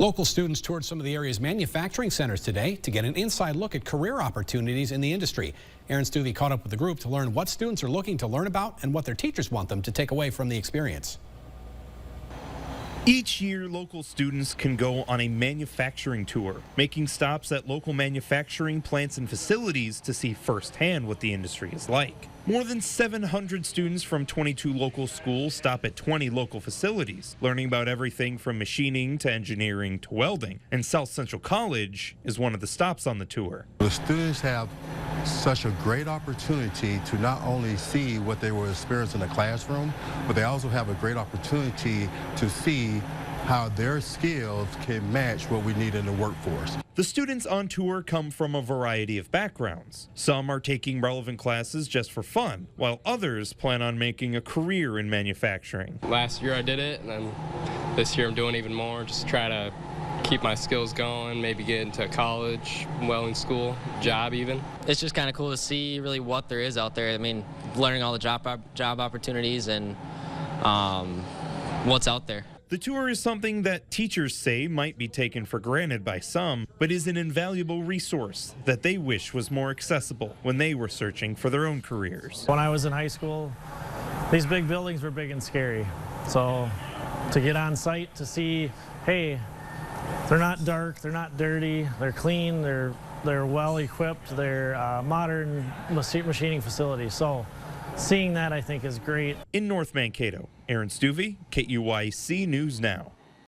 Local students toured some of the area's manufacturing centers today to get an inside look at career opportunities in the industry. Aaron Stuvey caught up with the group to learn what students are looking to learn about and what their teachers want them to take away from the experience. Each year, local students can go on a manufacturing tour, making stops at local manufacturing plants and facilities to see firsthand what the industry is like. More than 700 students from 22 local schools stop at 20 local facilities, learning about everything from machining to engineering to welding. And South Central College is one of the stops on the tour. The students have such a great opportunity to not only see what they will experience in the classroom, but they also have a great opportunity to see how their skills can match what we need in the workforce. The students on tour come from a variety of backgrounds. Some are taking relevant classes just for fun, while others plan on making a career in manufacturing. Last year I did it, and then this year I'm doing even more, just to try to keep my skills going, maybe get into college, welding school, job even. It's just kind of cool to see really what there is out there. I mean, learning all the job opportunities and what's out there. The tour is something that teachers say might be taken for granted by some, but is an invaluable resource that they wish was more accessible when they were searching for their own careers. When I was in high school, these big buildings were big and scary. So to get on site to see, hey, they're not dark, they're not dirty, they're clean, they're well equipped, they're modern machining facilities. So seeing that, I think, is great. In North Mankato, Aaron Stuvey, KUYC News Now.